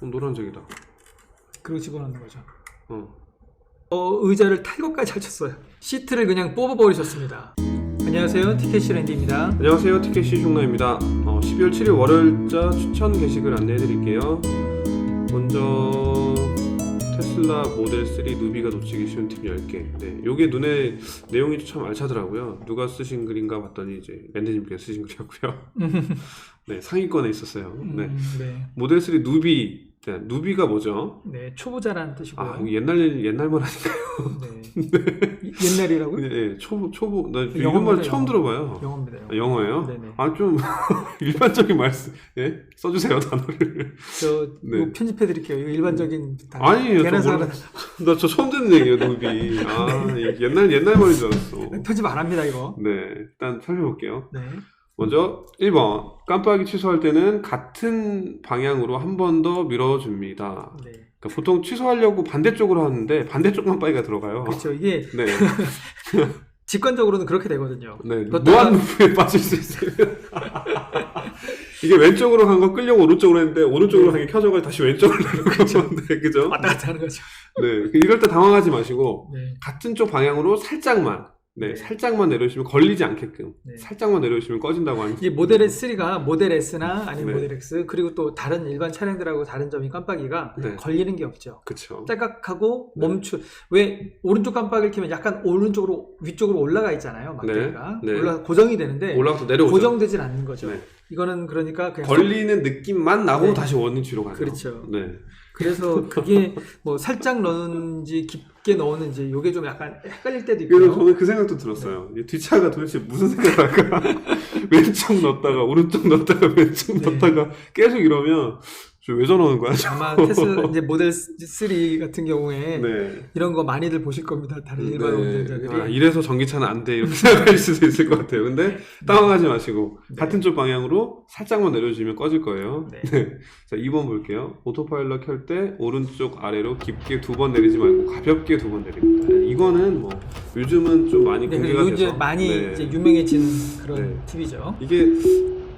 노란색이다. 그리고 집어넣는 거죠. 어. 의자를 탈 것까지 하셨어요. 시트를 그냥 뽑아버리셨습니다. 안녕하세요, 티켓시 랜디입니다. 안녕하세요, 티켓시 흉나입니다. 12월 7일 월요일자 추천 게시글 안내해드릴게요. 먼저 테슬라 모델 3 누비가 놓치기 쉬운 팁 10개. 네, 요게 눈에 내용이 참 알차더라고요. 누가 쓰신 글인가 봤더니 이제 랜드님께서 쓰신 글이었고요. 네, 상위권에 있었어요. 네. 네. 모델 3 누비. 네, 누비가 뭐죠? 네, 초보자라는 뜻이고요. 아, 옛날 말 아닌가요? 네. 옛날이라고요? 네, 초보. 나 이런 말 처음 들어봐요. 영어입니다. 영어예요? 네네. 아, 좀 일반적인 말씀, 예? 써주세요, 단어를. 네. 뭐 편집해드릴게요. 이거 일반적인 단어. 아니에요. 나 저 처음 듣는 얘기예요, 누비. 아, 옛날 말인 줄 알았어. 편집 안 합니다, 이거. 네, 일단 살펴볼게요. 네. 먼저 1번 깜빡이 취소할 때는 같은 방향으로 한 번 더 밀어줍니다. 네. 그러니까 보통 취소하려고 반대쪽으로 하는데 반대쪽 깜빡이가 들어가요. 그렇죠. 이게 네. 직관적으로는 그렇게 되거든요. 네, 무한 루프에 빠질 수 있어요. 이게 왼쪽으로 간 거 끌려고 오른쪽으로 했는데 오른쪽으로 간 게 켜져가지고 다시 왼쪽으로 내려가죠. 네, 그죠? 왔다 갔다 하는 거죠. 네, 이럴 때 당황하지 마시고 네. 같은 쪽 방향으로 살짝만, 네, 네. 살짝만 내려주시면 걸리지 않게끔, 네. 살짝만 내려주시면 꺼진다고 하는. 이 모델 S3가 모델 S나 아니면 네. 모델 X 그리고 또 다른 일반 차량들하고 다른 점이 깜빡이가 네. 걸리는 게 없죠. 그쵸. 짤깍하고 네. 왜 오른쪽 깜빡이를 켜면 약간 오른쪽으로 위쪽으로 올라가 있잖아요. 막대기가 네. 네. 올라가 고정이 되는데 올라가서 내려오죠. 고정되진 않는 거죠. 네. 이거는 그러니까 그냥 걸리는 느낌만 나고 네. 다시 원위치로 가죠. 그렇죠. 네. 그래서 그게 뭐 살짝 넣는지 깊게 넣었는지 요게 좀 약간 헷갈릴 때도 그래서 있고요. 저는 그 생각도 들었어요. 이 뒷차가 도대체 무슨 생각을 할까? 왼쪽 넣었다가 오른쪽 넣었다가 왼쪽 네. 넣었다가 계속 이러면 왜 저러는 거야? 아마 테슬라 이제 모델 3 같은 경우에 네. 이런 거 많이들 보실 겁니다. 다른 일반 운전자들이. 아, 이래서 전기차는 안 돼. 이렇게 생각할 수도 있을 것 같아요. 근데 당황하지 마시고 네. 같은 쪽 방향으로 살짝만 내려주시면 꺼질 거예요. 네. 네. 자, 2번 볼게요. 오토파일럿 켤 때 오른쪽 아래로 깊게 2번 내리지 말고 가볍게 2번 내립니다. 이거는 뭐 요즘은 좀 많이 네, 공개가 요즘 돼서 많이 네. 이제 유명해지는 그런 네. 팁이죠. 이게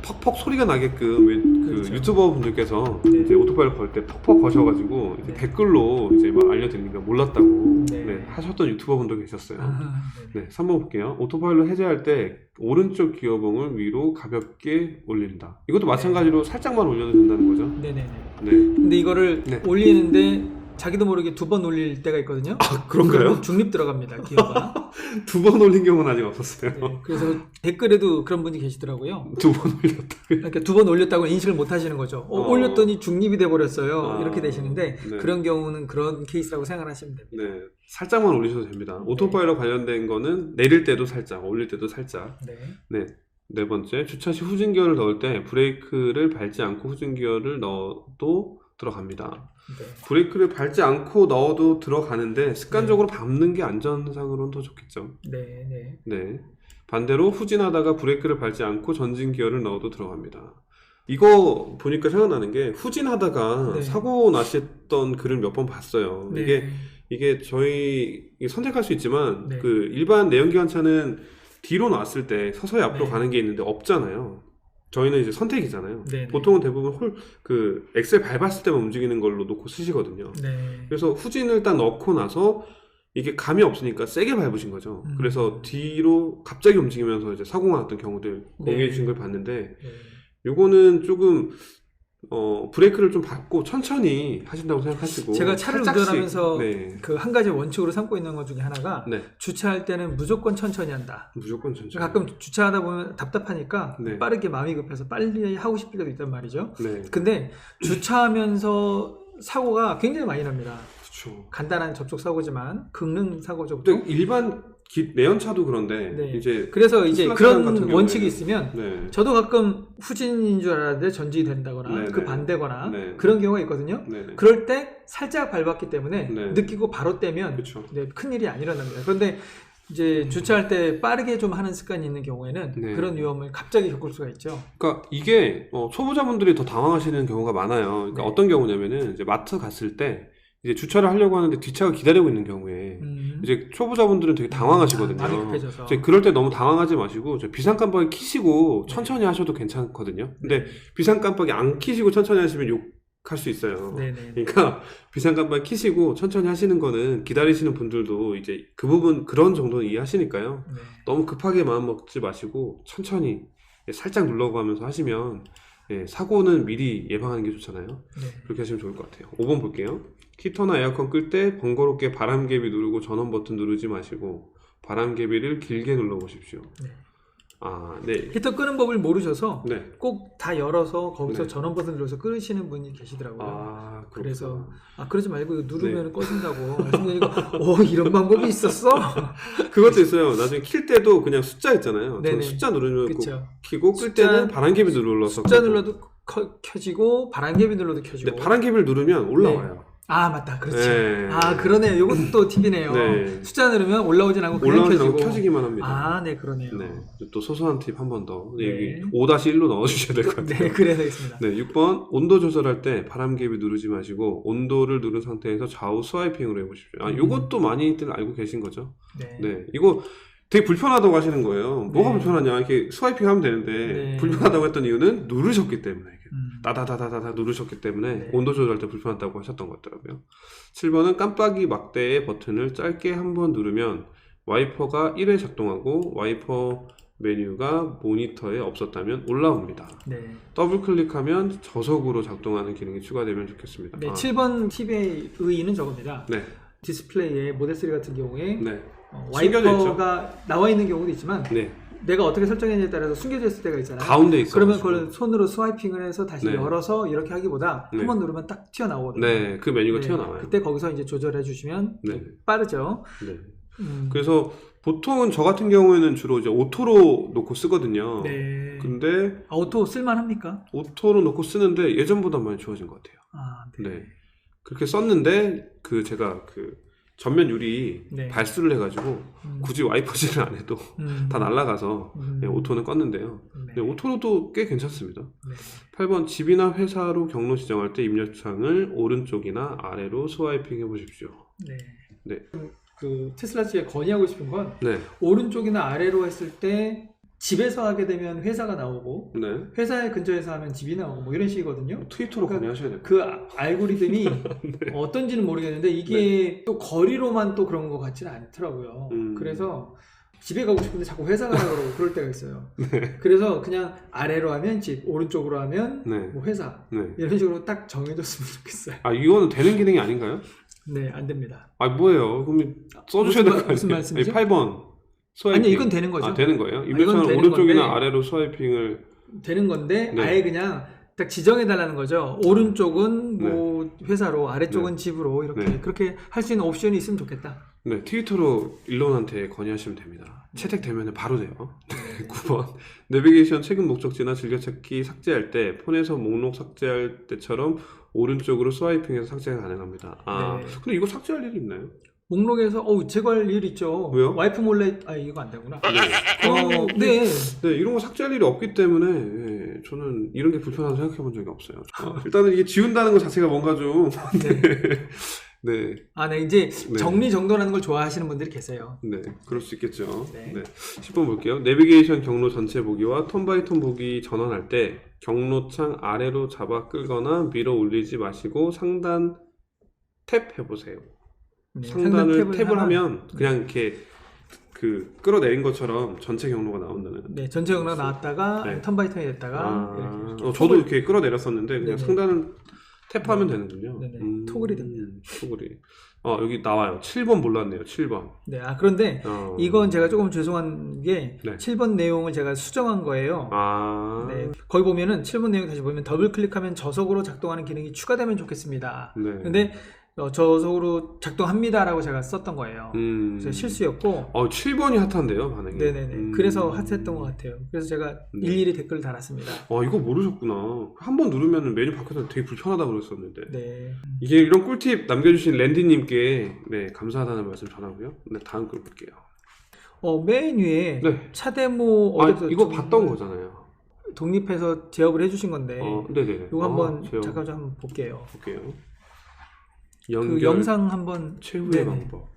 퍽퍽 소리가 나게끔 그 그렇죠. 유튜버 분들께서 네. 이제 오토바이를 걸 때 퍽퍽 거셔가지고 이제 네. 댓글로 이제 막 알려드리니까 몰랐다고 네. 네, 하셨던 유튜버 분도 계셨어요. 아, 네. 네, 3번 볼게요. 오토파일럿 해제할 때 오른쪽 기어봉을 위로 가볍게 올린다. 이것도 마찬가지로 살짝만 올려도 된다는 거죠. 네네네. 네. 근데 이거를 네. 올리는데 자기도 모르게 2번 올릴 때가 있거든요. 아, 그런가요? 그러면 중립 들어갑니다. 기어가. 2번 올린 경우는 아직 없었어요. 네. 그래서 댓글에도 그런 분이 계시더라고요. 2번 올렸다. 그러니까 2번 올렸다고 인식을 못 하시는 거죠. 올렸더니 중립이 돼 버렸어요. 아, 이렇게 되시는데 네. 그런 경우는 그런 케이스라고 생각하시면 됩니다. 네, 살짝만 올리셔도 됩니다. 오토파일럿 관련된 거는 내릴 때도 살짝, 올릴 때도 살짝. 네. 네. 네 번째, 주차 시 후진 기어를 넣을 때 브레이크를 밟지 않고 후진 기어를 넣어도 들어갑니다. 네. 브레이크를 밟지 않고 넣어도 들어가는데 습관적으로 밟는 게 안전상으로는 더 좋겠죠. 네, 네. 네. 반대로 후진하다가 브레이크를 밟지 않고 전진 기어를 넣어도 들어갑니다. 이거 보니까 생각나는 게 후진하다가 네. 사고 나셨던 글을 몇 번 봤어요. 네. 이게 저희 선택할 수 있지만 네. 그 일반 내연기관차는 뒤로 놨을 때 서서히 앞으로 네. 가는 게 있는데 없잖아요. 저희는 이제 선택이잖아요. 네. 보통은 대부분 그 엑셀 밟았을 때만 움직이는 걸로 놓고 쓰시거든요. 네. 그래서 후진을 딱 넣고 나서 이게 감이 없으니까 세게 밟으신 거죠. 그래서 뒤로 갑자기 움직이면서 이제 사고가 났던 경우들 공유해 주신 걸 봤는데 네. 요거는 조금 브레이크를 좀 밟고 천천히 하신다고 생각하시고 제가 차를 살짝씩, 운전하면서 네. 그 한 가지 원칙으로 삼고 있는 것 중에 하나가 네. 주차할 때는 무조건 천천히 한다. 무조건 천천히. 가끔 주차하다 보면 답답하니까 네. 빠르게 마음이 급해서 빨리 하고 싶을 때도 있단 말이죠. 네. 근데 주차하면서 사고가 굉장히 많이 납니다. 그렇죠. 간단한 접촉 사고지만 긁는 사고죠. 또 일반 내연차도 그런데 네. 이제 그래서 이제 테슬라 차량 같은 그런 경우에 원칙이 있으면 네. 저도 가끔 후진인 줄 알았는데 전진이 된다거나 네, 그 네. 반대거나 네. 그런 경우가 있거든요. 네. 네. 그럴 때 살짝 밟았기 때문에 네. 느끼고 바로 떼면 그렇죠. 네, 큰일이 안 일어납니다. 그런데 이제 주차할 때 빠르게 좀 하는 습관이 있는 경우에는 네. 그런 위험을 갑자기 겪을 수가 있죠. 그러니까 이게 초보자분들이 더 당황하시는 경우가 많아요. 그러니까 네. 어떤 경우냐면은 이제 마트 갔을 때 이제 주차를 하려고 하는데 뒷차가 기다리고 있는 경우에 이제 초보자분들은 되게 당황하시거든요. 마음이 급해져서. 이제 그럴 때 너무 당황하지 마시고 비상 깜빡이 키시고 천천히 하셔도 괜찮거든요. 근데 비상 깜빡이 안 키시고 천천히 하시면 수 있어요. 네네. 그러니까 비상칸발 키시고 천천히 하시는 거는 기다리시는 분들도 이제 그 부분 그런 정도는 이해하시니까요. 네. 너무 급하게 마음 먹지 마시고 천천히 살짝 눌러가면서 하시면 사고는 미리 예방하는 게 좋잖아요. 네. 그렇게 하시면 좋을 것 같아요. 5번 볼게요. 히터나 에어컨 끌 때 번거롭게 바람개비 누르고 전원 버튼 누르지 마시고 바람개비를 길게 눌러 보십시오. 네. 아, 네. 히터 끄는 법을 모르셔서 네. 꼭 다 열어서 거기서 네. 전원 버튼 눌러서 끄시는 분이 계시더라고요. 아, 그래서 그러지 말고 누르면 네. 꺼진다고 말씀드리니까 이런 방법이 있었어? 그것도 있어요. 나중에 킬 때도 그냥 숫자 있잖아요. 네네. 저는 숫자 누르면 그쵸. 키고 끌 숫자- 때는 바람개비 눌러서 숫자 끄고. 눌러도 켜지고 바람개비 눌러도 켜지고. 네, 바람개비를 누르면 올라와요. 아 맞다, 그렇죠. 네. 아 그러네요. 이것도 또 팁이네요. 네. 숫자 누르면 올라오진 않고 그냥 올라오지 않고 켜지고. 켜지기만 합니다. 아, 네, 그러네요. 네. 또 소소한 팁 한 번 더. 네. 여기 5-1로 넣어주셔야 될 것 같아요. 네, 그래야 되겠습니다. 네, 6번 온도 조절할 때 바람개비 누르지 마시고 온도를 누른 상태에서 좌우 스와이핑으로 해보십시오. 아, 요것도 많이들 알고 계신 거죠? 네. 네, 이거 되게 불편하다고 하시는 거예요. 뭐가 네. 불편하냐? 이렇게 스와이핑 하면 되는데 네. 불편하다고 했던 이유는 누르셨기 때문에 이게 음. 다다다다다 누르셨기 때문에 네. 온도 조절할 때 불편하다고 하셨던 것 같더라고요. 7번은 깜빡이 막대의 버튼을 짧게 한번 누르면 와이퍼가 1회 작동하고 와이퍼 메뉴가 모니터에 없었다면 올라옵니다. 네. 더블 클릭하면 저속으로 작동하는 기능이 추가되면 좋겠습니다. 네, 아, 7번 팁의 의의는 저겁니다. 네, 디스플레이에 모델 3 같은 경우에 네, 숨겨져 와이퍼가 나와 있는 경우도 있지만 네. 내가 어떻게 설정했냐에 따라서 숨겨져 있을 때가 있잖아요. 가운데 있어. 그러면 그걸 손으로 스와이핑을 해서 다시 네. 열어서 이렇게 하기보다 네. 한번 누르면 딱 튀어나오거든요. 네, 그 메뉴가 네, 튀어나와요. 그때 거기서 이제 조절해 주시면 네, 빠르죠. 네. 음, 그래서 보통은 저 같은 경우에는 주로 이제 오토로 놓고 쓰거든요. 네. 근데 오토 쓸만합니까? 오토로 놓고 쓰는데 예전보다 많이 좋아진 것 같아요. 아, 네. 네. 그렇게 썼는데 제가 전면 유리 네. 발수를 해가지고 음, 굳이 와이퍼질을 안 해도 다 날아가서 음, 오토는 껐는데요. 네. 네, 오토로도 꽤 괜찮습니다. 네. 8번 집이나 회사로 경로 지정할 때 입력창을 오른쪽이나 아래로 스와이핑 해보십시오. 네. 네. 그 테슬라 측에 건의하고 싶은 건 네, 오른쪽이나 아래로 했을 때 집에서 하게 되면 회사가 나오고 네. 회사의 근처에서 하면 집이 나오고 뭐 이런 식이거든요. 트위터로 그러니까 건의하셔야 돼요. 그 알고리즘이 어떤지는 모르겠는데 이게 또 거리로만 또 그런 것 같지는 않더라고요. 그래서 집에 가고 싶은데 자꾸 회사 가라고 그러고 그럴 때가 있어요. 그래서 그냥 아래로 하면 집, 오른쪽으로 하면 네. 뭐 회사 네. 이런 식으로 딱 정해줬으면 좋겠어요. 아, 이거는 되는 기능이 아닌가요? 네, 안 됩니다. 아, 뭐예요? 그럼 써주셔야 될 거 아니에요? 무슨 말씀이죠? 8번. 스와이핑. 아니 이건 되는 거죠. 아, 되는 거예요? 이건 입력창을 되는 오른쪽이나 건데. 아래로 스와이핑을. 되는 건데 네. 아예 그냥 딱 지정해 달라는 거죠. 오른쪽은 뭐 회사로, 아래쪽은 집으로 이렇게 네. 그렇게 할 수 있는 옵션이 있으면 좋겠다. 네, 트위터로 일론한테 건의하시면 됩니다. 채택되면 바로 돼요. 9번. 내비게이션 최근 목적지나 즐겨찾기 삭제할 때 폰에서 목록 삭제할 때처럼 오른쪽으로 스와이핑해서 삭제가 가능합니다. 아, 네. 근데 이거 삭제할 일이 있나요? 목록에서 제거할 일 있죠. 왜요? 와이프 몰래 이거 안 되구나. 네. 네. 네, 이런 거 삭제할 일이 없기 때문에 저는 이런 게 불편하다고 생각해 본 적이 없어요. 일단은 이게 지운다는 것 자체가 뭔가 좀 네, 네, 이제 네. 정리정돈하는 걸 좋아하시는 분들이 계세요. 네, 그럴 수 있겠죠. 네. 네. 10번 볼게요. 내비게이션 경로 전체 보기와 턴바이턴 보기 전환할 때 경로창 아래로 잡아 끌거나 밀어 올리지 마시고 상단 탭 해보세요. 네, 상단을 상단 탭을 하면 그냥 이렇게 끌어내린 것처럼 전체 경로가 나온다는. 네, 전체 경로가 나왔다가 네. 턴바이턴이 됐다가 이렇게 저도 이렇게 끌어내렸었는데 그냥 네네. 상단을 탭하면 되는군요. 네네. 토글이 됩니다. 토글이. 여기 나와요. 7번 몰랐네요. 7번. 네, 그런데 이건 제가 조금 죄송한 게 네. 7번 내용을 제가 수정한 거예요. 네, 거기 보면은 7번 내용 다시 보면 더블 클릭하면 저속으로 작동하는 기능이 추가되면 좋겠습니다. 네. 근데 저속으로 작동합니다라고 제가 썼던 거예요. 그래서 실수였고. 7번이 핫한데요, 반응이. 네네네. 그래서 핫했던 것 같아요. 그래서 제가 일일이 댓글을 달았습니다. 이거 모르셨구나. 한 번 누르면 메뉴 바뀌어서 되게 불편하다고 그랬었는데. 네. 이게 이런 꿀팁 남겨주신 랜디님께 네, 감사하다는 말씀 전하고요. 네, 다음 글 볼게요. 맨 위에 네. 차 데모 이거 봤던 거잖아요. 독립해서 제업을 해주신 건데. 네네네. 이거 한번 제가 잠깐 좀 한번 볼게요. 볼게요. 그 영상 한번 최후의 네네. 방법.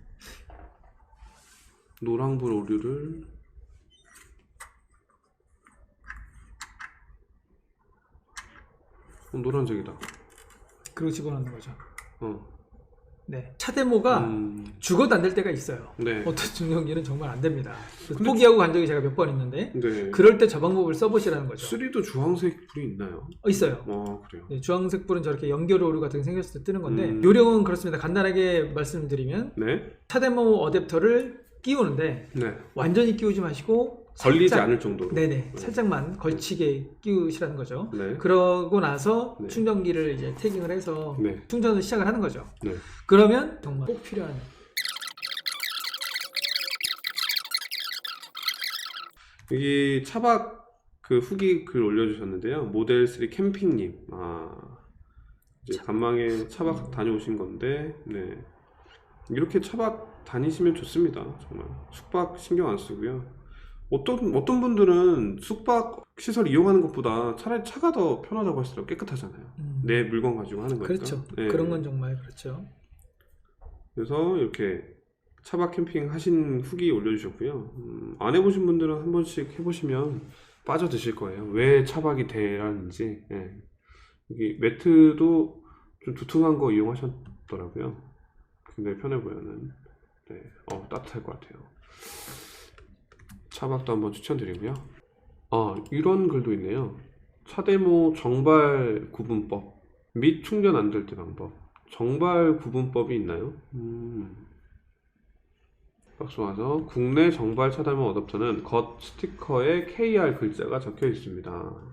노랑불 오류를 노란색이다. 그리고 집어넣는 거죠. 어. 네, 차 데모가 죽어도 안 될 때가 있어요. 네. 어떤 중성기는 정말 안 됩니다. 포기하고 간 적이 제가 몇 번 있는데 네. 그럴 때 저 방법을 써보시라는 거죠. 3도 주황색 불이 있나요? 있어요. 그래요. 네, 주황색 불은 저렇게 연결 오류 같은 게 생겼을 때 뜨는 건데 요령은 그렇습니다. 간단하게 말씀드리면 네. 차 데모 어댑터를 끼우는데 네. 완전히 끼우지 마시고 걸리지 살짝, 않을 정도로. 네네, 살짝만 걸치게 끼우시라는 거죠. 네. 그러고 나서 네. 충전기를 이제 태깅을 해서 네. 충전을 시작을 하는 거죠. 네. 그러면 정말 꼭 필요한 여기 차박 그 후기 글 올려주셨는데요. 모델 3 캠핑님. 이제 간망에 차박 다녀오신 건데, 네. 이렇게 차박 다니시면 좋습니다. 정말 숙박 신경 안 쓰고요. 어떤 분들은 숙박 시설 이용하는 것보다 차라리 차가 더 편하다고 하시더라고요. 깨끗하잖아요. 내 물건 가지고 하는 거니까. 그렇죠. 네. 그런 건 정말 그렇죠. 그래서 이렇게 차박 캠핑 하신 후기 올려주셨고요. 안 해보신 분들은 한 번씩 해보시면 빠져드실 거예요. 왜 차박이 되라는지. 예. 여기 매트도 좀 두툼한 거 이용하셨더라고요. 굉장히 편해 보여는. 네. 따뜻할 것 같아요. 차박도 한번 추천드리고요. 이런 글도 있네요. 차데모 정발 구분법 및 충전 안 될 때 방법. 정발 구분법이 있나요? 박수 와서 국내 정발 차데모 어댑터는 겉 스티커에 KR 글자가 적혀 있습니다.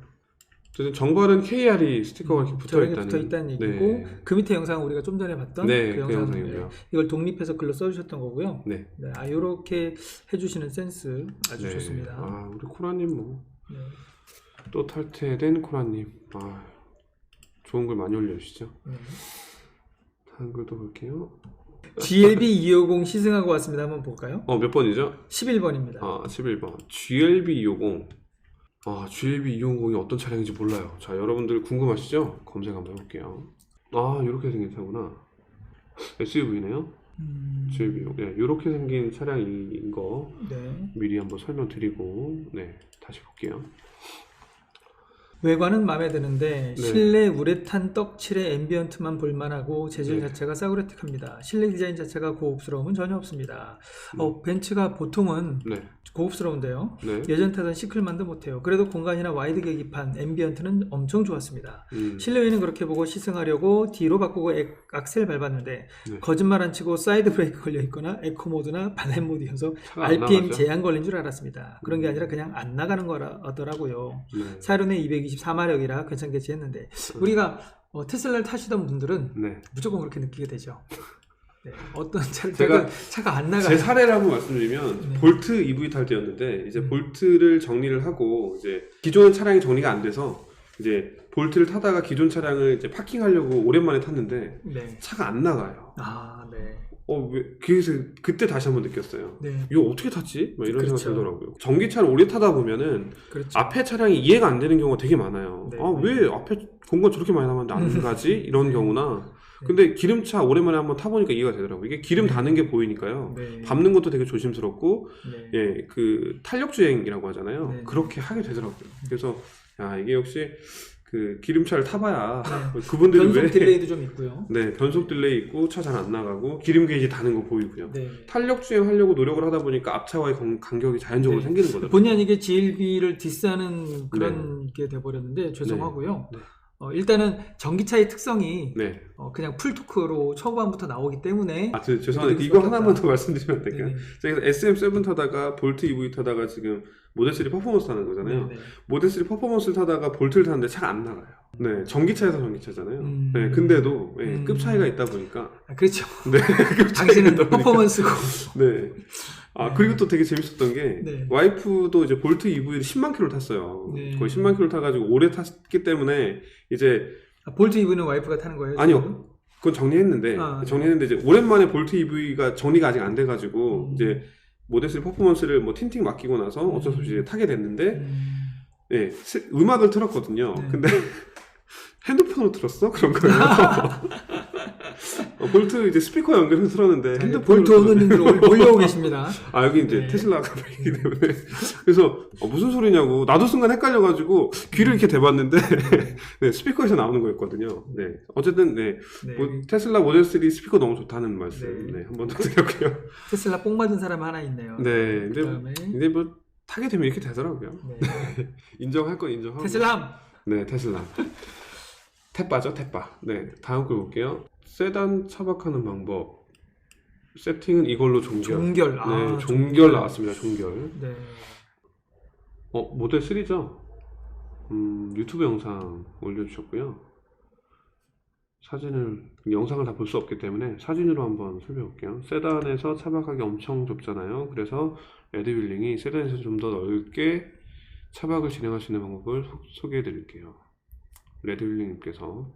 정발은 KR이 스티커가 이렇게 붙어 있다는 얘기고, 네. 그 밑에 영상 우리가 좀 전에 봤던 네, 그 영상이고요. 이걸 독립해서 글로 써주셨던 거고요. 네. 네, 이렇게 해주시는 센스 아주 네. 좋습니다. 우리 코라님 뭐 또 네. 탈퇴된 코라님. 좋은 글 많이 올려주시죠. 네. 다른 글도 볼게요. GLB 250 시승하고 왔습니다. 한번 볼까요? 몇 번이죠? 11번입니다. 11번. GLB 250. GLB 250이 어떤 차량인지 몰라요. 자, 여러분들 궁금하시죠? 검색 한번 해볼게요. 이렇게 생긴 차구나. SUV네요. GLB 250. 네, 이렇게 생긴 차량인 거 네. 미리 한번 설명드리고, 네, 다시 볼게요. 외관은 마음에 드는데 네. 실내 우레탄 떡칠의 앰비언트만 볼만하고 재질 네. 자체가 싸구려틱합니다. 실내 디자인 자체가 고급스러움은 전혀 없습니다. 벤츠가 보통은 네. 고급스러운데요. 네. 예전 타던 시클만도 못해요. 그래도 공간이나 와이드 계기판, 앰비언트는 엄청 좋았습니다. 실내에는 그렇게 보고 시승하려고 뒤로 바꾸고 악셀 밟았는데 네. 거짓말 안 치고 사이드 브레이크 걸려 있거나 에코 모드나 발렛 모드여서 RPM 제한 걸린 줄 알았습니다. 그런 게 아니라 그냥 안 나가는 거라더라고요. 네. 사륜에 224마력이라 괜찮겠지 했는데 우리가 테슬라를 타시던 분들은 네. 무조건 그렇게 느끼게 되죠. 네, 어떤 제가 차가 안 나가요. 제 사례를 한번 말씀드리면 네. 볼트 EV 탈 때였는데 이제 볼트를 정리를 하고 이제 기존 차량이 정리가 안 돼서 이제 볼트를 타다가 기존 차량을 이제 파킹하려고 오랜만에 탔는데 네. 차가 안 나가요. 네. 그래서 그때 다시 한번 느꼈어요. 네. 이거 어떻게 탔지? 막 이런 그렇죠. 생각 들더라고요. 전기차를 오래 타다 보면은 그렇죠. 앞에 차량이 이해가 안 되는 경우가 되게 많아요. 네. 왜 앞에 공간 저렇게 많이 남았는데 안 가지? 이런 경우나. 근데 기름차 오랜만에 한번 타보니까 이해가 되더라고요. 이게 기름 다는 게 보이니까요. 네. 밟는 것도 되게 조심스럽고, 네. 예, 그 탄력주행이라고 하잖아요. 네. 그렇게 하게 되더라고요. 그래서 이게 역시 그 기름차를 타봐야 네. 그분들이 변속 딜레이도 좀 있고요. 네, 변속 딜레이 있고 차 잘 안 나가고 기름 게이지 다는 거 보이고요. 네. 탄력주행 하려고 노력을 하다 보니까 앞차와의 간격이 자연적으로 네. 생기는 거죠. 본의 아니게 GLB를 디스하는 그런 게 돼버렸는데 죄송하고요. 네. 일단은 전기차의 특성이 네. 그냥 풀토크로 초반부터 나오기 때문에 죄송한데 이거 하나만 더 말씀드리면 안 될까요? 네네. 제가 SM7 타다가 볼트 EV 타다가 지금 모델3 퍼포먼스 타는 거잖아요. 네네. 모델3 퍼포먼스를 타다가 볼트를 타는데 차가 안 나가요. 네, 전기차에서 전기차잖아요. 네, 근데도 급 차이가 있다 보니까. 그렇죠. 네, 급 차이가 당신은 있다 보니까. 퍼포먼스고. 네. 그리고 또 되게 재밌었던 게 네. 와이프도 이제 볼트 EV를 10만 킬로 탔어요. 네. 거의 10만 킬로 타가지고 오래 탔기 때문에 이제 볼트 EV는 와이프가 타는 거예요? 아니요. 그건 정리했는데 네. 이제 오랜만에 볼트 EV가 정리가 아직 안 돼가지고 이제 모델3 퍼포먼스를 뭐 틴팅 맡기고 나서 어쩔 수 없이 이제 타게 됐는데 네, 음악을 틀었거든요. 네. 근데 핸드폰으로 틀었어? 그런 거예요. 볼트 이제 스피커 연결해서 틀었는데 핸드폰으로 볼트 오너님들 몰려오고 계십니다. 아 여기 이제 네. 테슬라가 팔리기 때문에 그래서 무슨 소리냐고 나도 순간 헷갈려가지고 귀를 이렇게 대봤는데 네, 스피커에서 나오는 거였거든요. 네 어쨌든 네, 네. 뭐, 테슬라 모델 3 스피커 너무 좋다는 말씀 네. 네, 한 번 더 드렸고요. 테슬라 뽕 맞은 사람 하나 있네요. 네 근데 그다음에 근데 뭐 타게 되면 이렇게 되더라고요. 네. 인정할 건 인정하고. 테슬람. 네 테슬라. 탭바죠 탭바. 네 다음 걸 볼게요. 세단 차박하는 방법. 세팅은 이걸로 종결. 종결. 네, 종결 나왔습니다. 종결. 네. 모델 3죠? 유튜브 영상 올려주셨고요. 영상을 다 볼 수 없기 때문에 사진으로 한번 살펴볼게요. 세단에서 차박하기 엄청 좁잖아요. 그래서 레드윌링이 세단에서 좀 더 넓게 차박을 진행할 수 있는 방법을 소개해 드릴게요. 레드윌링님께서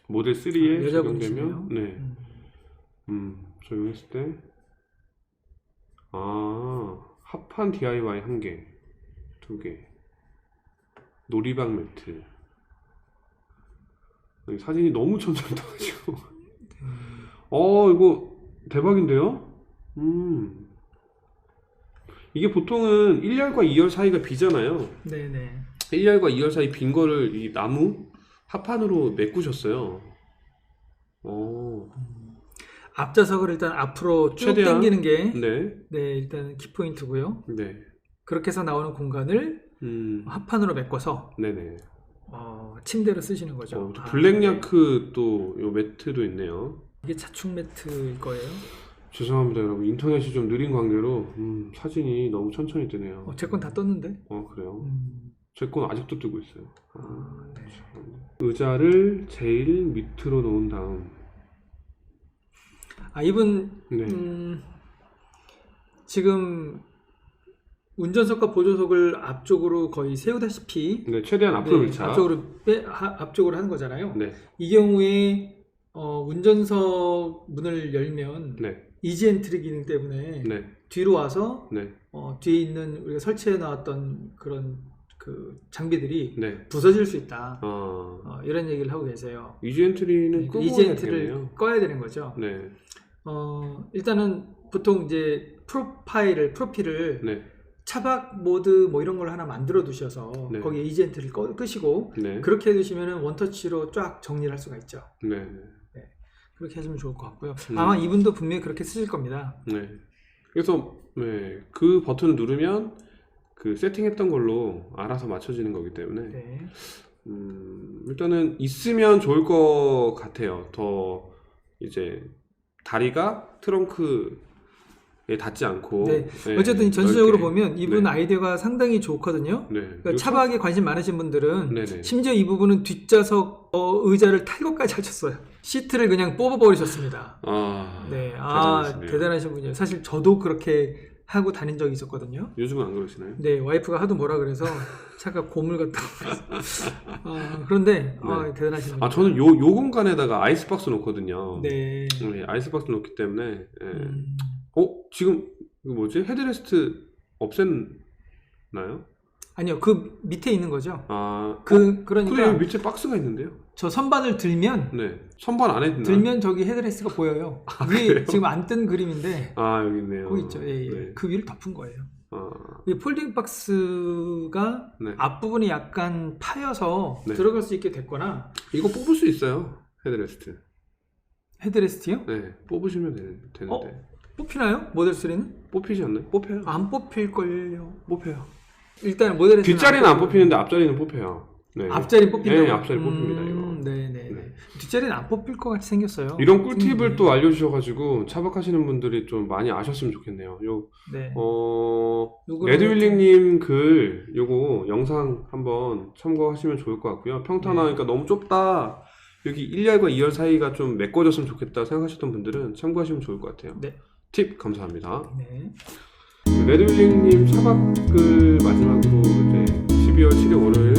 모델 3에 여자분이시네요. 적용되면, 네. 적용했을 때, 합판 DIY 1개, 2개, 놀이방 매트. 사진이 너무 천천히 떠가지고. 이거 대박인데요? 이게 보통은 1열과 2열 사이가 비잖아요. 네네. 1열과 2열 사이 빈 거를 이 나무 합판으로 메꾸셨어요. 앞좌석을 일단 앞으로 쭉 최대한, 당기는 게 네. 네, 일단 키포인트고요. 네. 그렇게 해서 나오는 공간을 합판으로 메꿔서 네네. 침대로 쓰시는 거죠. 또 블랙야크 또 요 매트도 있네요. 이게 자축 매트일 거예요. 죄송합니다 여러분 인터넷이 좀 느린 관계로 사진이 너무 천천히 뜨네요. 제 건 다 떴는데. 그래요? 제 건 아직도 뜨고 있어요. 네. 의자를 제일 밑으로 놓은 다음. 이분 네. 지금 운전석과 보조석을 앞쪽으로 거의 세우다시피 네, 최대한 앞으로 밀착. 앞쪽으로 하는 거잖아요. 네. 이 경우에 운전석 문을 열면 네. 이지 엔트리 기능 때문에 네. 뒤로 와서 네. 뒤에 있는 우리가 설치해 놨던 그런 그 장비들이 네. 부서질 수 있다. 이런 얘기를 하고 계세요. 이지 엔트리는 끄고 이지 해야 엔트리를 되겠네요. 꺼야 되는 거죠. 네. 일단은 보통 이제 프로필을 네. 차박 모드 뭐 이런 걸 하나 만들어 두셔서 네. 거기에 이지 엔트리를 끄시고 네. 그렇게 해두시면 원터치로 쫙 정리를 할 수가 있죠. 네. 그렇게 하시면 좋을 것 같고요. 아마 이분도 분명히 그렇게 쓰실 겁니다. 네. 그래서 그 버튼을 누르면 그 세팅했던 걸로 알아서 맞춰지는 거기 때문에 네. 일단은 있으면 좋을 것 같아요. 더 이제 다리가 트렁크에 닿지 않고. 네. 어쨌든 전체적으로 넓게. 보면 이분 네. 아이디어가 상당히 좋거든요. 네. 그러니까 차박에 관심 많으신 분들은 네네. 심지어 이 부분은 뒷좌석 의자를 탈 것까지 하셨어요. 시트를 그냥 뽑아버리셨습니다. 네, 대단하시네요. 대단하신 분이에요. 사실 저도 그렇게 하고 다닌 적이 있었거든요. 요즘은 안 그러시나요? 네, 와이프가 하도 뭐라 그래서 차가 고물 같다고. 그런데 네. 대단하신 분. 저는 요 공간에다가 아이스박스 놓거든요. 네. 아이스박스 놓기 때문에. 지금 이거 뭐지? 헤드레스트 없앴나요? 아니요, 그 밑에 있는 거죠. 근데 그러니까 여기 밑에 박스가 있는데요? 저 선반을 들면 네. 선반 안에 있나? 들면 저기 헤드레스트가 보여요. 위에 그래요? 지금 안 뜬 그림인데 여기 있네요. 거기 있죠. 예. 네. 그 위를 덮은 거예요. 아, 이 폴딩 박스가 네. 앞부분이 약간 파여서 네. 들어갈 수 있게 됐거나 이거 뽑을 수 있어요. 헤드레스트. 헤드레스트요? 네, 뽑으시면 되는데. 뽑히나요? 모델 3는? 뽑히지 않나요? 뽑혀요. 안 뽑힐걸요. 뽑혀요. 일단 모델 3는 뒷자리는 안 뽑히는데 앞자리는 뽑혀요. 네. 앞자리 뽑힌다고? 네, 앞자리 뽑힙니다. 이거. 네네. 네. 뒷자리는 안 뽑힐 것 같이 생겼어요. 이런 꿀팁을 또 알려주셔가지고 차박하시는 분들이 좀 많이 아셨으면 좋겠네요. 네. 레드윌링님 글 요거 영상 한번 참고하시면 좋을 것 같고요. 평탄하니까 너무 좁다. 여기 1열과 2열 사이가 좀 메꿔졌으면 좋겠다 생각하셨던 분들은 참고하시면 좋을 것 같아요. 네. 팁 감사합니다. 네. 레드윌링님 차박글 마지막으로 이제 12월 7일 월요일